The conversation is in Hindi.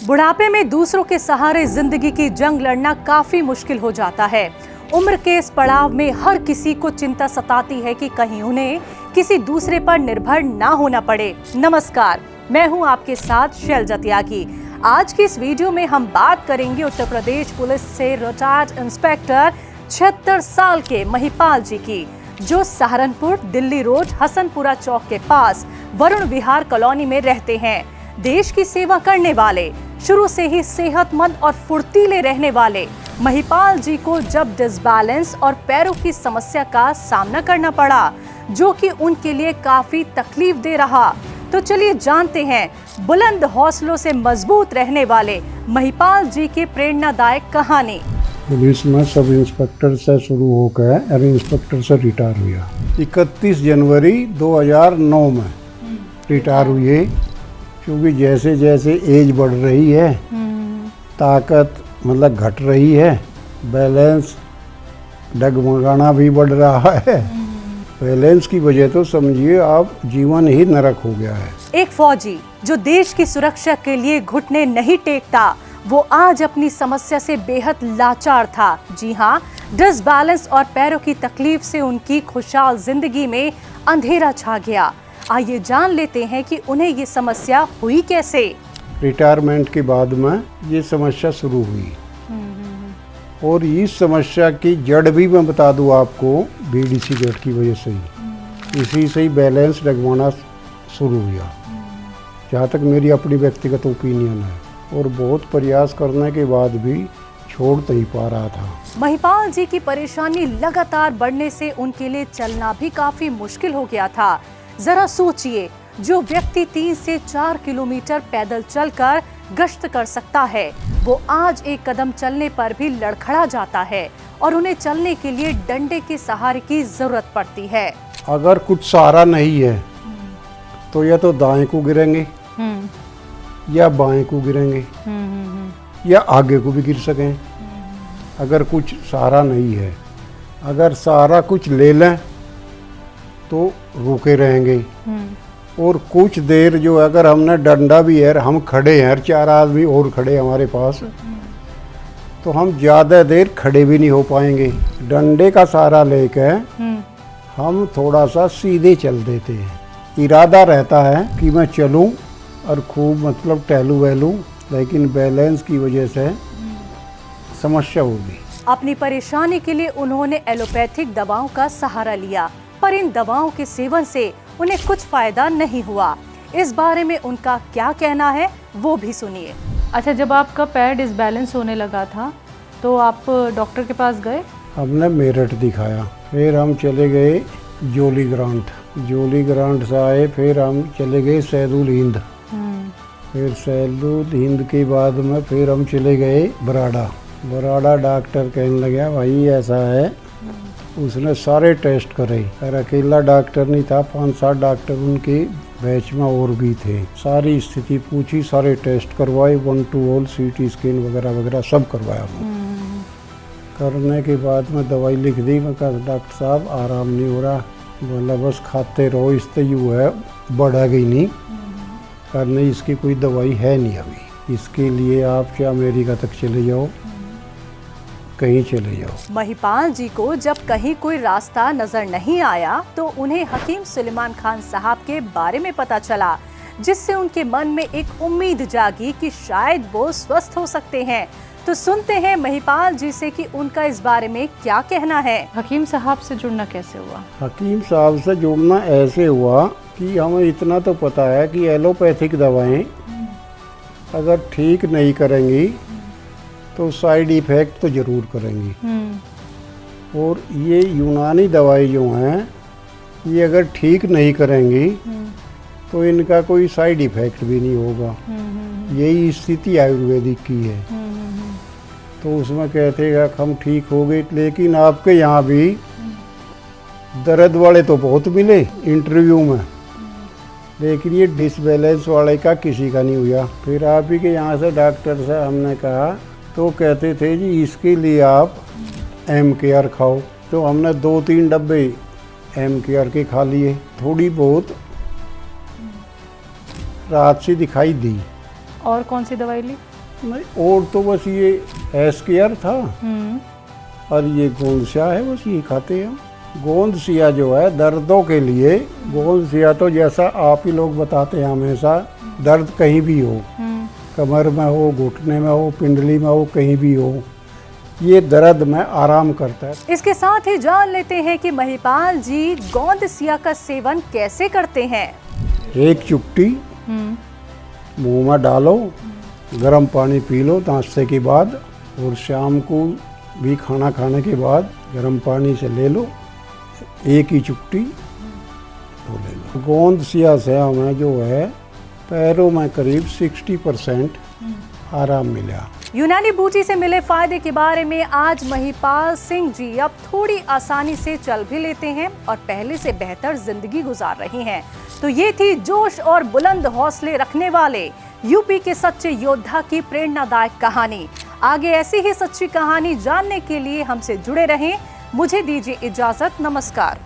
बुढ़ापे में दूसरों के सहारे जिंदगी की जंग लड़ना काफी मुश्किल हो जाता है। उम्र के इस पड़ाव में हर किसी को चिंता सताती है कि कहीं उन्हें किसी दूसरे पर निर्भर ना होना पड़े। नमस्कार, मैं हूं आपके साथ शैलजा त्यागी। आज की इस वीडियो में हम बात करेंगे उत्तर प्रदेश पुलिस से रिटायर्ड इंस्पेक्टर 76 साल के महिपाल जी की, जो सहारनपुर दिल्ली रोड हसनपुरा चौक के पास वरुण विहार कॉलोनी में रहते हैं। देश की सेवा करने वाले, शुरू से ही सेहतमंद और फुर्तीले रहने वाले महिपाल जी को जब डिसबैलेंस और पैरों की समस्या का सामना करना पड़ा, जो कि उनके लिए काफी तकलीफ दे रहा, तो चलिए जानते हैं बुलंद हौसलों से मजबूत रहने वाले महिपाल जी की प्रेरणादायक कहानी। पुलिस में सब इंस्पेक्टर से शुरू होकर अब इंस्पेक्टर से रिटायर हुआ। 31 जनवरी 2009 में रिटायर हुए। क्योंकि जैसे जैसे एज बढ़ रही है, ताकत मतलब घट रही है, बैलेंस डगमगाना भी बढ़ रहा है। बैलेंस की वजह तो समझिए आप जीवन ही नरक हो गया है। एक फौजी जो देश की सुरक्षा के लिए घुटने नहीं टेकता, वो आज अपनी समस्या से बेहद लाचार था। जी हाँ, डिसबैलेंस और पैरों की तकलीफ से उनकी खुशहाल जिंदगी में अंधेरा छा गया। आइए जान लेते हैं कि उन्हें ये समस्या हुई कैसे। रिटायरमेंट के बाद में ये समस्या शुरू हुई और इस समस्या की जड़ भी मैं बता दूं आपको, बीड़ी सिगरेट की वजह से ही, इसी से ही बैलेंस डगमगाना शुरू हुआ। जहाँ तक मेरी अपनी व्यक्तिगत ओपिनियन है, और बहुत प्रयास करने के बाद भी छोड़ नहीं पा रहा था। महिपाल जी की परेशानी लगातार बढ़ने से उनके लिए चलना भी काफी मुश्किल हो गया था। जरा सोचिए, जो व्यक्ति 3 से 4 किलोमीटर पैदल चलकर गश्त कर सकता है, वो आज एक कदम चलने पर भी लड़खड़ा जाता है और उन्हें चलने के लिए डंडे के सहारे की जरूरत पड़ती है। अगर कुछ सहारा नहीं है तो या तो दाएं को गिरेंगे या बाएं को गिरेंगे या आगे को भी गिर सकें। अगर कुछ सहारा नहीं है, अगर सहारा कुछ ले लें तो रुके रहेंगे, और कुछ देर जो अगर हमने डंडा भी है, हम खड़े हैं, 4 आदमी और खड़े हमारे पास, तो हम ज़्यादा देर खड़े भी नहीं हो पाएंगे। डंडे का सहारा लेकर हम थोड़ा सा सीधे चल देते हैं। इरादा रहता है कि मैं चलूं और खूब मतलब टहलूं वहलूं, लेकिन बैलेंस की वजह से समस्या होगी। अपनी परेशानी के लिए उन्होंने एलोपैथिक दवाओं का सहारा लिया, पर इन दवाओं के सेवन से उन्हें कुछ फायदा नहीं हुआ। इस बारे में उनका क्या कहना है, वो भी सुनिए। अच्छा, जब आपका पैर डिसबैलेंस होने लगा था तो आप डॉक्टर के पास गए? हमने मेरठ दिखाया, फिर हम चले गए जोली ग्रांट से आए, फिर हम चले गए सैदुल हिंद, फिर सैदुल हिंद के बाद में फिर हम चले गए बराड़ा। डॉक्टर कहने लगा भाई ऐसा है, उसने सारे टेस्ट करे, और अकेला डॉक्टर नहीं था, 5-7 डॉक्टर उनके बैच में और भी थे। सारी स्थिति पूछी, सारे टेस्ट करवाए, 1 to all CT स्कैन वगैरह वगैरह सब करवाया। करने के बाद में दवाई लिख दी। मैं कहा डॉक्टर साहब आराम नहीं हो रहा। बोला बस खाते रहो, इससे यूँ है बढ़ेगी नहीं, करने इसकी कोई दवाई है नहीं अभी। इसके लिए आप क्या अमेरिका तक चले जाओ, कहीं चले जाओ। महिपाल जी को जब कहीं कोई रास्ता नजर नहीं आया, तो उन्हें हकीम सुलेमान खान साहब के बारे में पता चला, जिससे उनके मन में एक उम्मीद जागी कि शायद वो स्वस्थ हो सकते हैं। तो सुनते हैं महिपाल जी से कि उनका इस बारे में क्या कहना है। हकीम साहब से जुड़ना कैसे हुआ? हकीम साहब से जुड़ना ऐसे हुआ कि हमें इतना तो पता है कि एलोपैथिक दवाएं अगर ठीक नहीं करेंगी तो साइड इफ़ेक्ट तो ज़रूर करेंगी, और ये यूनानी दवाई जो हैं, ये अगर ठीक नहीं करेंगी तो इनका कोई साइड इफ़ेक्ट भी नहीं होगा। यही स्थिति आयुर्वेदिक की है। तो उसमें कहते हैं कि हम ठीक हो गए, लेकिन आपके यहाँ भी दर्द वाले तो बहुत मिले इंटरव्यू में, लेकिन ये डिसबैलेंस वाले का किसी का नहीं हुआ। फिर आप ही के यहाँ से डॉक्टर से हमने कहा, तो कहते थे जी इसके लिए आप MKR खाओ। तो हमने 2-3 डब्बे MKR के खा लिए, थोड़ी बहुत राहत सी दिखाई दी। और कौन सी दवाई ली? नहीं और तो बस ये एस्केयर था और ये गोंद सिया है, बस ये खाते हैं। गोंद सिया जो है दर्दों के लिए, गोंद सिया तो जैसा आप ही लोग बताते हैं हमेशा, दर्द कहीं भी हो, कमर में हो, घुटने में हो, पिंडली में हो, कहीं भी हो, ये दर्द में आराम करता है। इसके साथ ही जान लेते हैं कि महिपाल जी गोंद सिया का सेवन कैसे करते हैं। एक चुटकी मुंह में डालो, गर्म पानी पी लो नाश्ते के बाद, और शाम को भी खाना खाने के बाद गर्म पानी से ले लो, एक ही चुटकी तो ले लो। गोंद सिया से हमें जो है पैरों में करीब 60% आराम मिला। यूनानी बूटी से मिले फायदे के बारे में आज महिपाल सिंह जी अब थोड़ी आसानी से चल भी लेते हैं और पहले से बेहतर जिंदगी गुजार रही हैं। तो ये थी जोश और बुलंद हौसले रखने वाले यूपी के सच्चे योद्धा की प्रेरणादायक कहानी। आगे ऐसी ही सच्ची कहानी जानने के लिए हमसे जुड़े रहें। मुझे दीजिए इजाजत, नमस्कार।